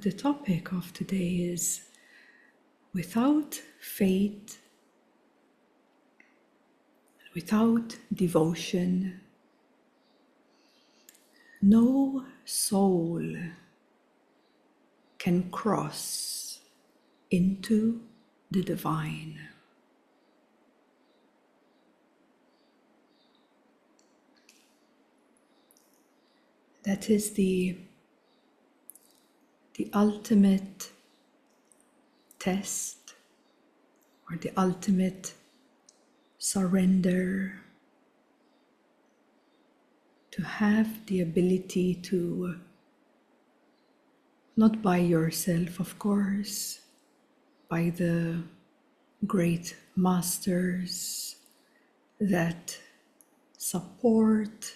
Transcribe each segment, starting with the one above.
the topic of today is without faith, without devotion, no soul can cross into the divine. That is the ultimate test, or the ultimate surrender, to have the ability to, not by yourself of course, by the great masters that support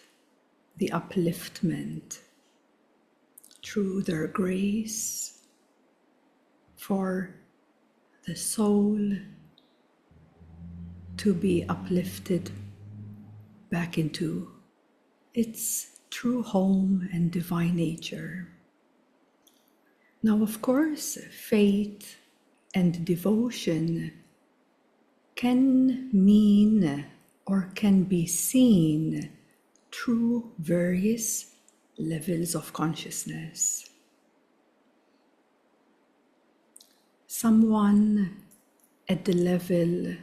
the upliftment through their grace for the soul to be uplifted back into its true home and divine nature. Now, of course, faith and devotion can mean or can be seen through various levels of consciousness. Someone at the level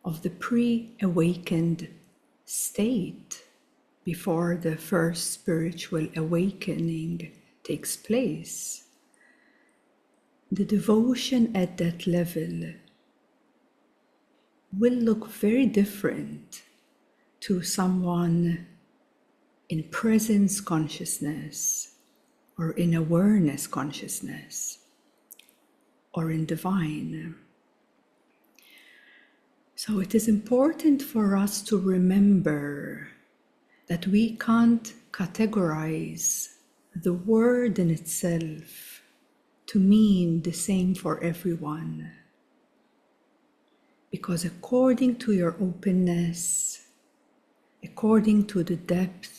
of the pre-awakened state, before the first spiritual awakening takes place, the devotion at that level will look very different to someone in presence consciousness, or in awareness consciousness, or in divine. So it is important for us to remember that we can't categorize the word in itself to mean the same for everyone. Because according to your openness, according to the depth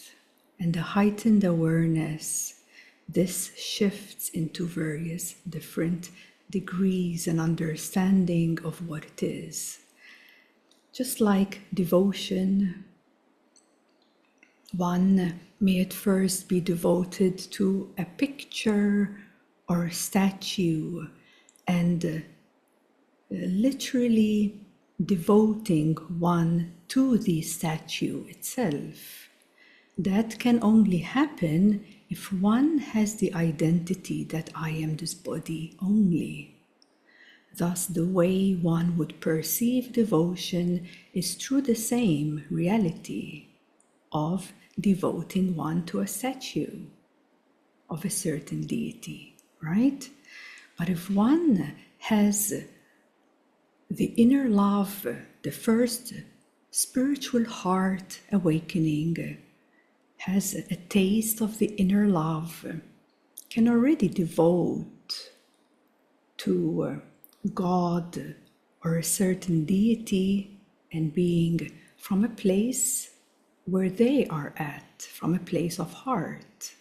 and the heightened awareness, this shifts into various different degrees and understanding of what it is. Just like devotion, one may at first be devoted to a picture or a statue and literally devoting one to the statue itself. That can only happen if one has the identity that I am this body only. Thus, the way one would perceive devotion is through the same reality of devoting one to a statue of a certain deity, right? But if one has the inner love, the first spiritual heart awakening, has a taste of the inner love, can already devote to God or a certain deity and being from a place where they are at, from a place of heart.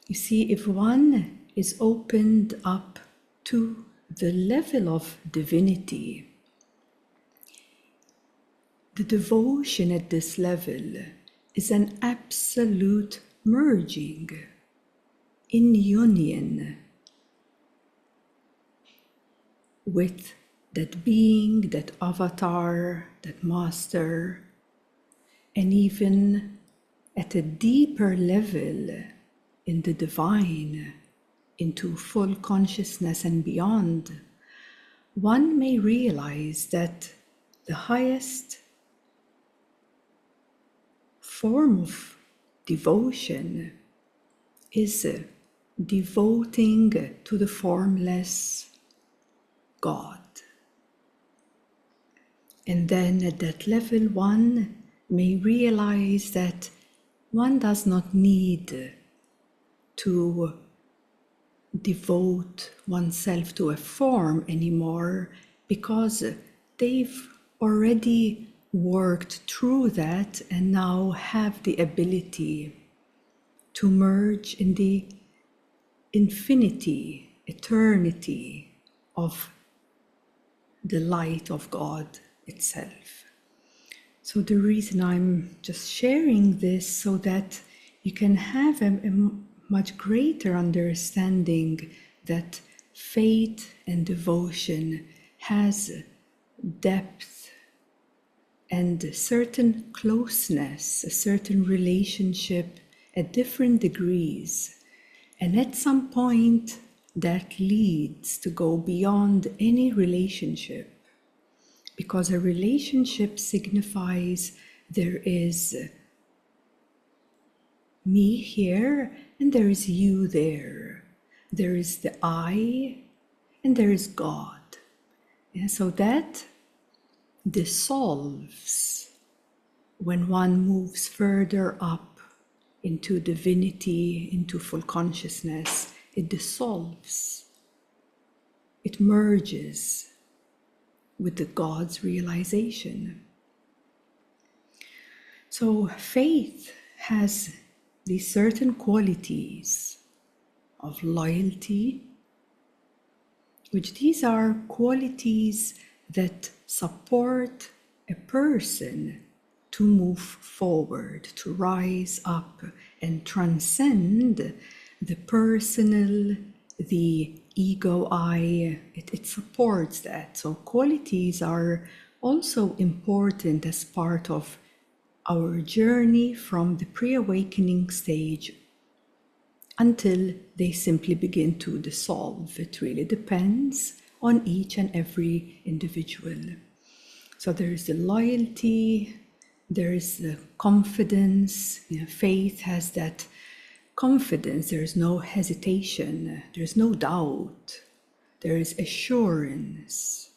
You see, if one is opened up to the level of divinity, the devotion at this level is an absolute merging in union with that being, that avatar, that master, and even at a deeper level in the divine, into full consciousness and beyond, one may realize that the highest form of devotion is devoting to the formless God. And then at that level, one may realize that one does not need to devote oneself to a form anymore, because they've already worked through that and now have the ability to merge in the infinity, eternity of the light of God itself. So the reason I'm just sharing this so that you can have a much greater understanding that faith and devotion has depth and a certain closeness, a certain relationship at different degrees. And at some point that leads to go beyond any relationship. Because a relationship signifies there is me here and there is you there. There is the I and there is God. Yeah, so that dissolves when one moves further up into divinity, into full consciousness. It dissolves. It merges with the God's realization. So faith has these certain qualities of loyalty, which these are qualities that support a person to move forward, to rise up and transcend the personal, the ego I. It supports that. So qualities are also important as part of our journey from the pre-awakening stage until they simply begin to dissolve. It really depends on each and every individual. So there is the loyalty, there is the confidence. Faith has that confidence. There is no hesitation, there is no doubt, there is assurance.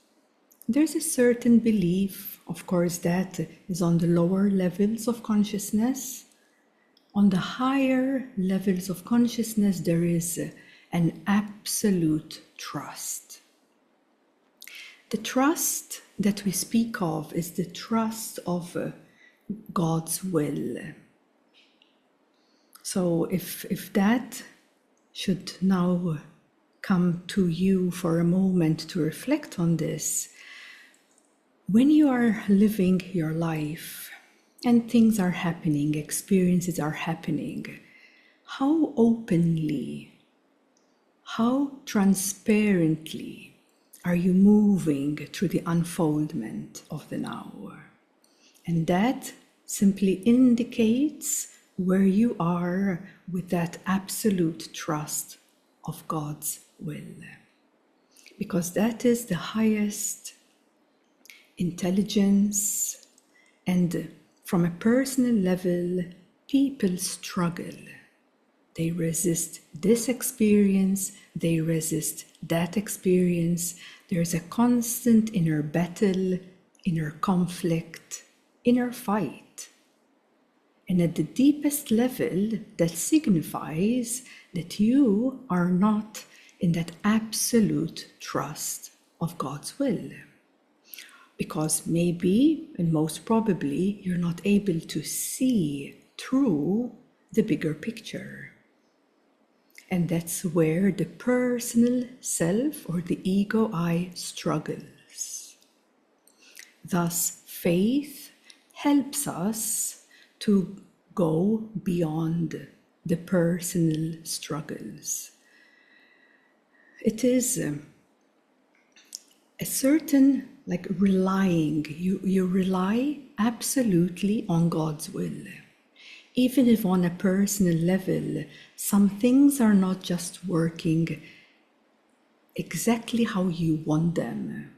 There's a certain belief, of course, that is on the lower levels of consciousness. On the higher levels of consciousness, there is an absolute trust. The trust that we speak of is the trust of God's will. So if that should now come to you for a moment to reflect on this, when you are living your life and things are happening, experiences are happening, how openly, how transparently are you moving through the unfoldment of the now? And that simply indicates where you are with that absolute trust of God's will. Because that is the highest intelligence, and from a personal level, people struggle. They resist this experience, they resist that experience. There's a constant inner battle, inner conflict, inner fight. And at the deepest level, that signifies that you are not in that absolute trust of God's will. Because maybe, and most probably, you're not able to see through the bigger picture. And that's where the personal self or the ego I struggles. Thus, faith helps us to go beyond the personal struggles. It is a certain relying, you rely absolutely on God's will. Even if on a personal level, some things are not just working exactly how you want them,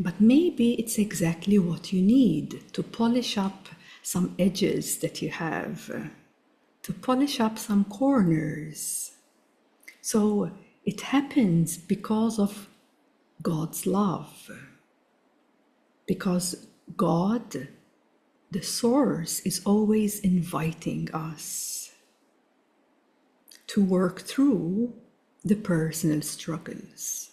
but maybe it's exactly what you need to polish up some edges that you have, to polish up some corners. So it happens because of God's love. Because God, the source, is always inviting us to work through the personal struggles,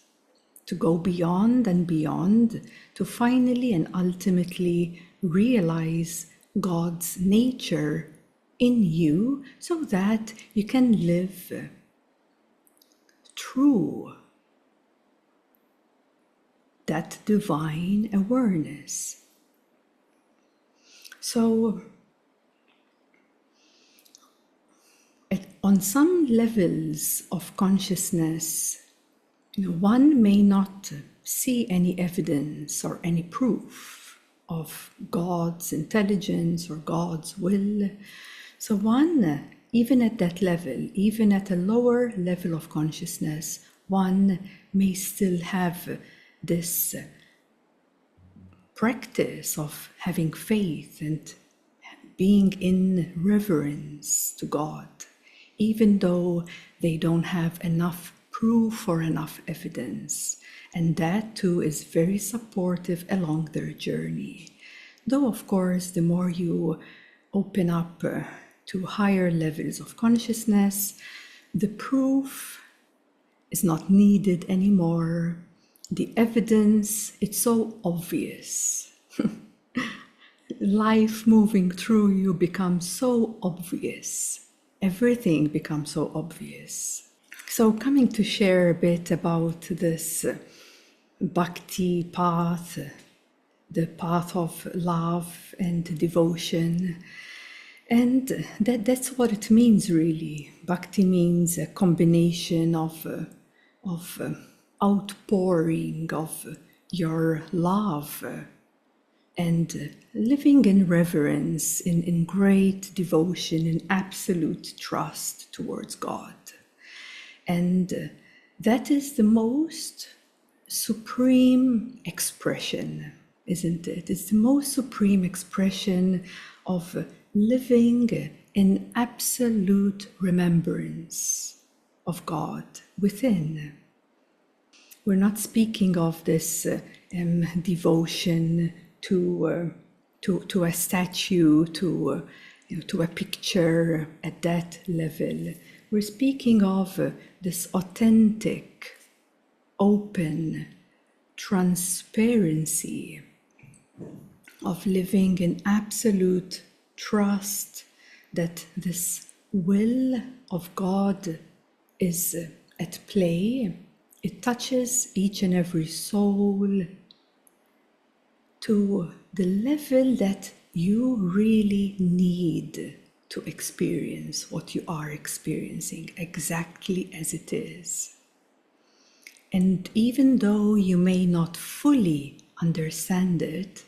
to go beyond and beyond, to finally and ultimately realize God's nature in you so that you can live through that divine awareness. So, on some levels of consciousness, one may not see any evidence or any proof of God's intelligence or God's will. So one, even at that level, even at a lower level of consciousness, one may still have this practice of having faith and being in reverence to God, even though they don't have enough proof or enough evidence. And that too is very supportive along their journey. Though, of course, the more you open up to higher levels of consciousness, the proof is not needed anymore. The evidence, it's so obvious. Life moving through you becomes so obvious. Everything becomes so obvious. So coming to share a bit about this bhakti path, the path of love and devotion. And that's what it means really. Bhakti means a combination of outpouring of your love and living in reverence, in great devotion, in absolute trust towards God. And that is the most supreme expression, isn't it? It's the most supreme expression of living in absolute remembrance of God within. We're not speaking of this devotion to a statue, to a picture at that level. We're speaking of this authentic, open transparency of living in absolute trust that this will of God is at play. It touches each and every soul to the level that you really need to experience what you are experiencing exactly as it is. And even though you may not fully understand it,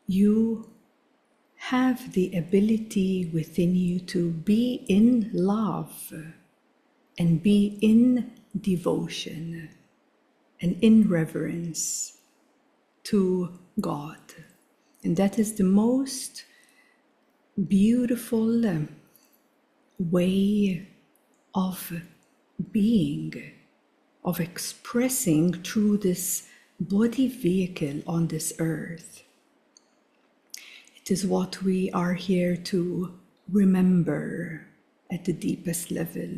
you have the ability within you to be in love and be in devotion and in reverence to God. And that is the most beautiful way of being, of expressing through this body vehicle on this earth. It is what we are here to remember at the deepest level,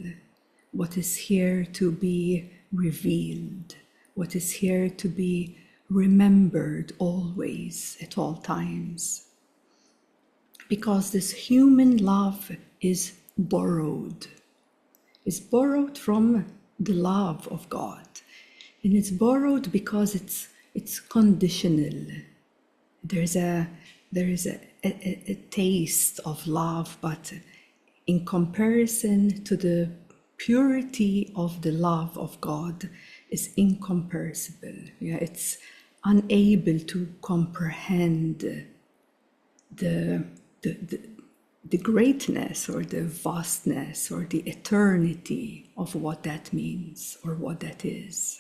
what is here to be revealed, what is here to be remembered always, at all times. Because this human love is borrowed from the love of God. And it's borrowed because it's conditional. There is a taste of love, but in comparison to the purity of the love of God is incomparable. Yeah, it's unable to comprehend the greatness or the vastness or the eternity of what that means or what that is.